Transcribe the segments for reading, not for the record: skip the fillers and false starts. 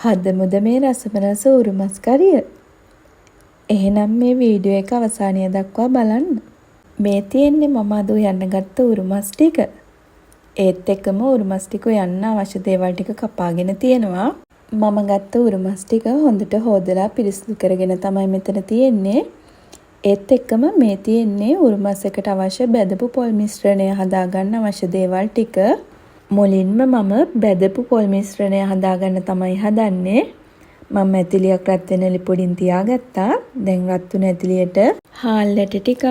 හදමුද මේ රසමරස උරුමස් කරිය. එහෙනම් මේ වීඩියෝ එක අවසානය දක්වා බලන්න. මේ තියෙන්නේ මම අද උයන්න ගත්ත උරුමස් ටික. ඒත් එක්කම උරුමස් ටික උයන්න අවශ්‍ය දේවල් ටික කපාගෙන තියෙනවා. මම ගත්ත උරුමස් ටික හොඳට හොදලා පිරිසිදු කරගෙන තමයි මෙතන තියෙන්නේ. ඒත් එක්කම මේ තියෙන්නේ උරුමස් එකට අවශ්‍ය බෙදපු පොල් මිශ්‍රණය හදාගන්න අවශ්‍ය දේවල් ටික. මුලින්ම මම බෙදපු පොල් මිශ්‍රණය හදාගන්න තමයි හදන්නේ. මම ඇතිලියක් රත් වෙන ලිපොඩින් තියාගත්තා. දැන් රත් වුණ ඇතිලියට හාල් ඇට ටිකක්,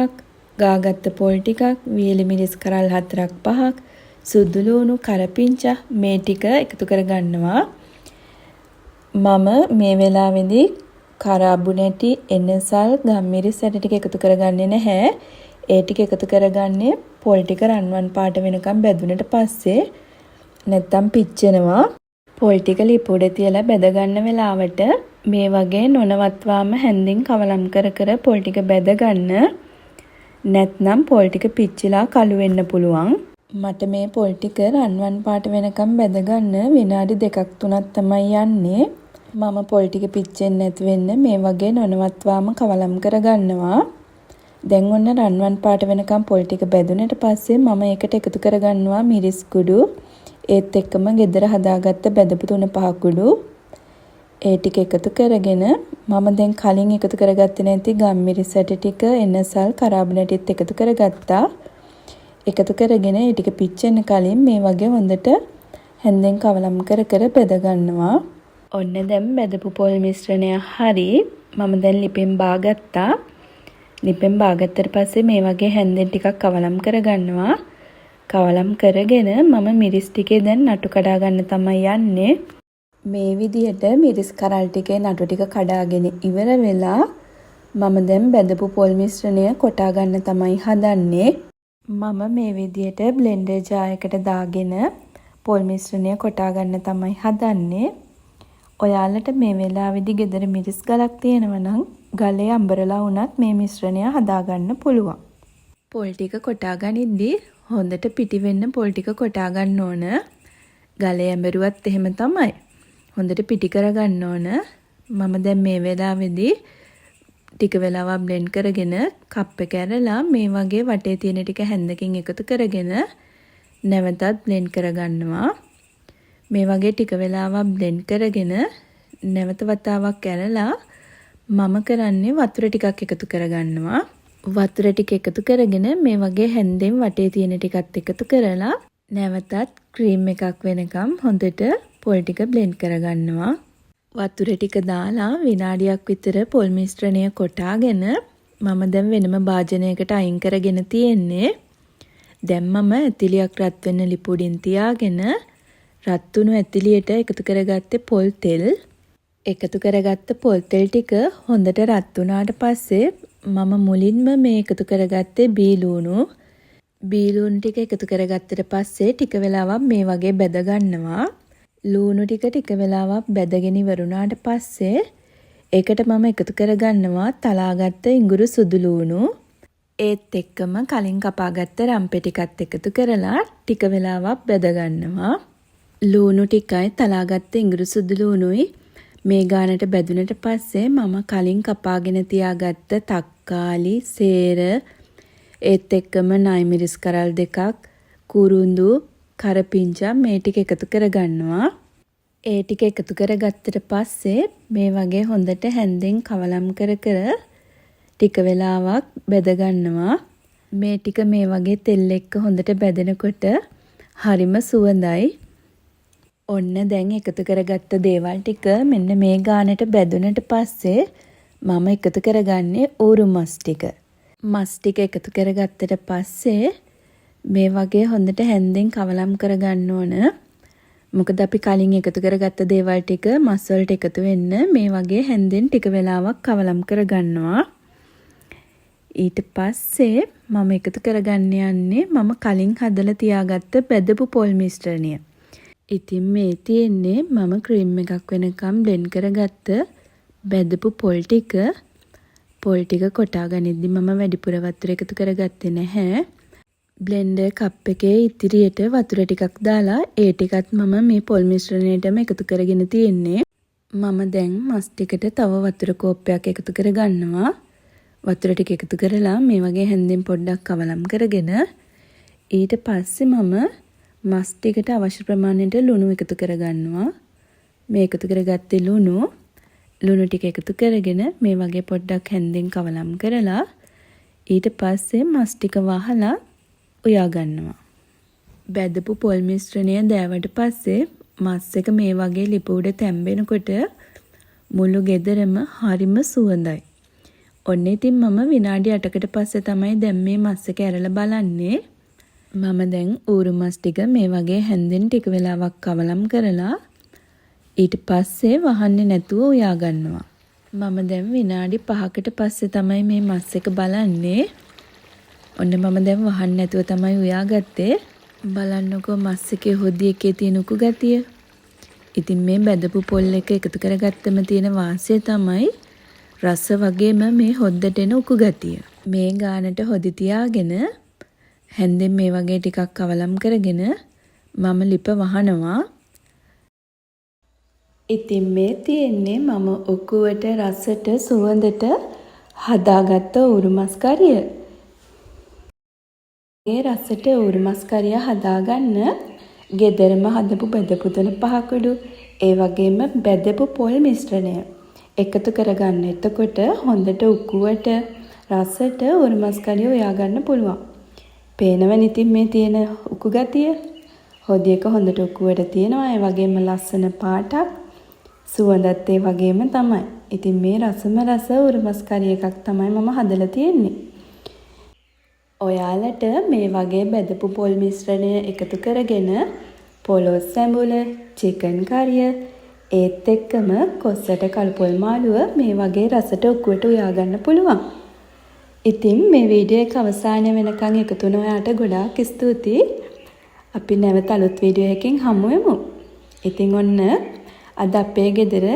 ගාගත්ත පොල් ටිකක්, වියලි මිරිස් කරල් 4-5ක්, සුදු ලුණු, කරපිංචා මේ ටික එකතු කරගන්නවා. මම මේ වෙලාවේදී කරාබු නැටි, එනසල්, ගම්මිරිස් ඇට ටික එකතු කරගන්නේ නැහැ. ඒ ටික එකතු කරගන්නේ පොල් ටික රන්වන් පාට වෙනකම් බැදුනට පස්සේ. නැත්තම් පිච්චෙනවා. පොල් ටික ලිපුඩේ තියලා බැද ගන්න වෙලාවට මේ වගේ නොනවත්වාම හැන්දින් කවලම් කර කර පොල් ටික බැද ගන්න. නැත්නම් පොල් ටික පිච්චිලා කළු වෙන්න පුළුවන්. මට මේ පොල් ටික රන්වන් පාට වෙනකම් බැද ගන්න විනාඩි 2-3ක් තමයි යන්නේ. මම පොල් ටික පිච්චෙන්නේ නැති වෙන්න මේ වගේ නොනවත්වාම කවලම් කර ගන්නවා. දැන් ඔන්න රන්වන් පාට වෙනකම් පොල් ටික බැදුනට පස්සේ මම ඒකට එකතු කරගන්නවා මිරිස් කුඩු. ඒත් එක්කම ගෙදර හදාගත්ත බෙදපු 3-5 කුඩු. ඒ ටික එකතු කරගෙන මම දැන් කලින් එකතු කරගත්තේ නැති ගම්මිරිස් ඇට ටික, එනසල්, කරාබු නැටිත් එකතු කරගත්තා. එකතු කරගෙන ඒ ටික පිච්චෙන්න කලින් මේ වගේ හොඳට හැන්දෙන් කවලම් කර කර බෙද ගන්නවා. ඔන්න දැන් බෙදපු පොල් මිශ්‍රණය හරි. මම දැන් ලිපෙන් බාගත්තා. ලිපෙන් බාගත්තට පස්සේ මේ වගේ හැන්දෙන් ටිකක් කවලම් කරගන්නවා. කවලම් කරගෙන මම මිරිස් ටිකේ දැන් නටු කඩා ගන්න තමයි යන්නේ. මේ විදිහට මිරිස් කරල් ටිකේ නටු ටික කඩාගෙන ඉවර වෙලා මම දැන් බෙදපු පොල් මිශ්‍රණය කොටා ගන්න තමයි හදන්නේ. මම මේ විදිහට බ්ලෙන්ඩර් ජාර් එකට දාගෙන පොල් මිශ්‍රණය කොටා ගන්න තමයි හදන්නේ. ඔයාලට මේ වෙලාවේදී ගෙදර මිරිස් ගලක් තියෙනවා නම් ගලේ අඹරලා වුණත් මේ මිශ්‍රණය හදාගන්න පුළුවන්. පොල් ටික කොටා ගනිද්දී හොඳට පිටි වෙන්න පොල් ටික කොටා ගන්න ඕන. ගලේ ඇඹරුවත් එහෙම තමයි. හොඳට පිටි කරගන්න ඕන. මම දැන් මේ වෙලාවේදී ටික වෙලාවක් බ්ලෙන්ඩ් කරගෙන කප් එක ඇරලා මේ වගේ වටේ තියෙන ටික හැන්දකින් එකතු කරගෙන නැවතත් බ්ලෙන්ඩ් කරගන්නවා. මේ වගේ ටික වෙලාවක් බ්ලෙන්ඩ් කරගෙන නැවත වතාවක් ඇරලා මම කරන්නේ වතුර ටිකක් එකතු කරගන්නවා. වතුර ටික එකතු කරගෙන මේ වගේ හැන්දෙන් වටේ තියෙන ටිකත් එකතු කරලා නැවතත් ක්‍රීම් එකක් වෙනකම් හොඳට පොල් ටික බ්ලෙන්ඩ් කරගන්නවා. වතුර ටික දාලා විනාඩියක් විතර පොල් මිශ්‍රණය කොටාගෙන මම දැන් වෙනම භාජනයකට අයින් කරගෙන තියෙන්නේ. දැන් මම ඇතිලියක් රත් වෙන්න ලිපුඩින් තියාගෙන රත් වුණු ඇතිලියට එකතු කරගත්තේ පොල් තෙල්. එකතු කරගත්ත පොල් තෙල් ටික හොඳට රත් වුණාට පස්සේ මම මුලින්ම මේ එකතු කරගත්තේ බීලුණු. බීලුණු ටික එකතු කරගත්තට පස්සේ ටික වෙලාවක් මේ වගේ බැද ගන්නවා. ලුණු ටික වෙලාවක් බැදගෙන ඉවරුණාට පස්සේ ඒකට මම එකතු කරගන්නවා තලාගත්ත ඉඟුරු සුදු ලුණු. ඒත් එක්කම කලින් කපාගත්ත රම්පෙ ටිකත් එකතු කරලා ටික වෙලාවක් බැද ගන්නවා. ලුණු ටිකයි තලාගත්ත ඉඟුරු සුදු ලුණුයි මේ ගානට බැදුනට පස්සේ මම කලින් කපාගෙන තියාගත්ත තක්කාලි, සේර, ඒත් එක්කම නයි මිරිස් කරල් 2ක්, කුරුඳු, කරපිංචා මේ ටික එකතු කරගන්නවා. ඒ ටික එකතු කරගත්තට පස්සේ මේ වගේ හොඳට හැන්දෙන් කවලම් කර කර ටික වෙලාවක් බැද ගන්නවා. මේ ටික මේ වගේ තෙල් එක්ක හොඳට බැදෙනකොට හරිම සුවඳයි. ඔන්න දැන් එකතු කරගත්ත දේවල් ටික මෙන්න මේ ගානට බැදුනට පස්සේ මම එකතු කරගන්නේ ඌරු මස් ටික. මස් ටික එකතු කරගත්තට පස්සේ මේ වගේ හොඳට හැන්දෙන් කවලම් කරගන්න ඕන. මොකද අපි කලින් එකතු කරගත්ත දේවල් ටික මස් වලට එකතු වෙන්න මේ වගේ හැන්දෙන් ටික වෙලාවක් කවලම් කරගන්නවා. ඊට පස්සේ මම එකතු කරගන්න යන්නේ මම කලින් හදලා තියාගත්ත බෙදපු පොල් මිශ්‍රණය. ඉතින් මේ තියෙන්නේ මම ක්‍රීම් එකක් වෙනකම් බ්ලෙන්ඩ් කරගත්ත බෙදපු පොල් ටික. පොල් ටික කොටා ගනිද්දි මම වැඩිපුර වතුර එකතු කරගත්තේ නැහැ. බ්ලෙන්ඩර් කප් එකේ ඉතිරියට වතුර ටිකක් දාලා ඒ ටිකත් මම මේ පොල් මිශ්‍රණයටම එකතු කරගෙන තියෙන්නේ. මම දැන් මස් ටිකට තව වතුර කෝප්පයක් එකතු කර ගන්නවා. වතුර ටික එකතු කරලා මේ වගේ හැන්දෙන් පොඩ්ඩක් කවලම් කරගෙන ඊට පස්සේ මම මස් ටිකට අවශ්‍ය ප්‍රමාණයට ලුණු එකතු කර ගන්නවා. මේ එකතු කරගත්තේ ලුණු ටික එකතු කරගෙන මේ වගේ පොඩ්ඩක් හැන්දෙන් කවලම් කරලා ඊට පස්සේ මස් ටික වහලා උයා ගන්නවා. බැදපු පොල් මිශ්‍රණය දෑවට පස්සේ මස් එක මේ වගේ ලිප උඩ තැම්බෙනකොට මුළු ගෙදරම හරිම සුවඳයි. ඔන්න ඉතින් මම විනාඩි 8කට පස්සේ තමයි දැන් මේ මස් එක ඇරලා බලන්නේ. මම දැන් ඌරු මස් ටික මේ වගේ හැන්දෙන් ටික වෙලාවක් කවලම් කරලා ඊට පස්සේ වහන්නේ නැතුව උයා ගන්නවා. මම දැන් විනාඩි 5කට පස්සේ තමයි මේ මස් එක බලන්නේ. ඔන්න මම දැන් වහන්න නැතුව තමයි උයාගත්තේ. බලන්නකෝ මස් එකේ හොදි එකේ තියෙන උකු ගතිය. ඉතින් මේ බැදපු පොල් එක එකතු කරගත්තම තියෙන වාසිය තමයි රස වගේම මේ හොද්දට එන උකු ගතිය. මේ ගානට හොදි තියාගෙන හැන්දෙන් මේ වගේ ටිකක් කවලම් කරගෙන මම ලිප වහනවා. ඉතින් මේ තියෙන්නේ මම උකුවට රසට සුවඳට හදාගත්ත ඌරු මස් කරිය. මේ රසට ඌරු මස් කරිය හදාගන්න ගෙදරම හදපු බෙදපු තුන පහකුඩු ඒ වගේම බෙදපු පොල් මිශ්‍රණය එකතු කරගන්න. එතකොට හොඳට උකුවට රසට ඌරු මස් කරිය උයා ගන්න පුළුවන්. පේනවනේ ඉතින් මේ තියෙන උකු ගතිය. හොදි එක හොඳට උකුවට තියෙනවා. ඒ වගේම ලස්සන පාටක්. සුවඳත් ඒ වගේම තමයි. ඉතින් මේ රසම රස ඌරු මස් කරිය එකක් තමයි මම හදලා තියෙන්නේ. ඔයාලට මේ වගේ බෙදපු පොල් මිශ්‍රණය එකතු කරගෙන පොලොස් සැඹුල, චිකන් කරිය ඒත් එක්කම කොස්සට කල්පොල් මාළුව මේ වගේ රසට උකුවට උයා ගන්න පුළුවන්. ඉතින් මේ වීඩියෝ එක අවසානය වෙනකන් එකතු වුණ ඔයාලට ගොඩාක් ස්තුතියි. අපි නැවත අලුත් වීඩියෝ එකකින් හමු වෙමු. ඉතින් ඔන්න අද අපේ ගෙදර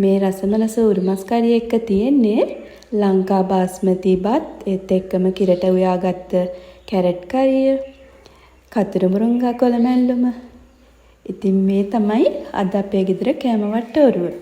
මේ රසම රස ඌරු මස් කරිය එක තියෙන්නේ ලංකා බාස්මති බත් ඒත් එක්කම කිරට උයාගත්ත කැරට් කරිය, කතර මුරුංගා කොළ මැල්ලුම. ඉතින් මේ තමයි අද අපේ ගෙදර කෑම වට්ටෝරුව.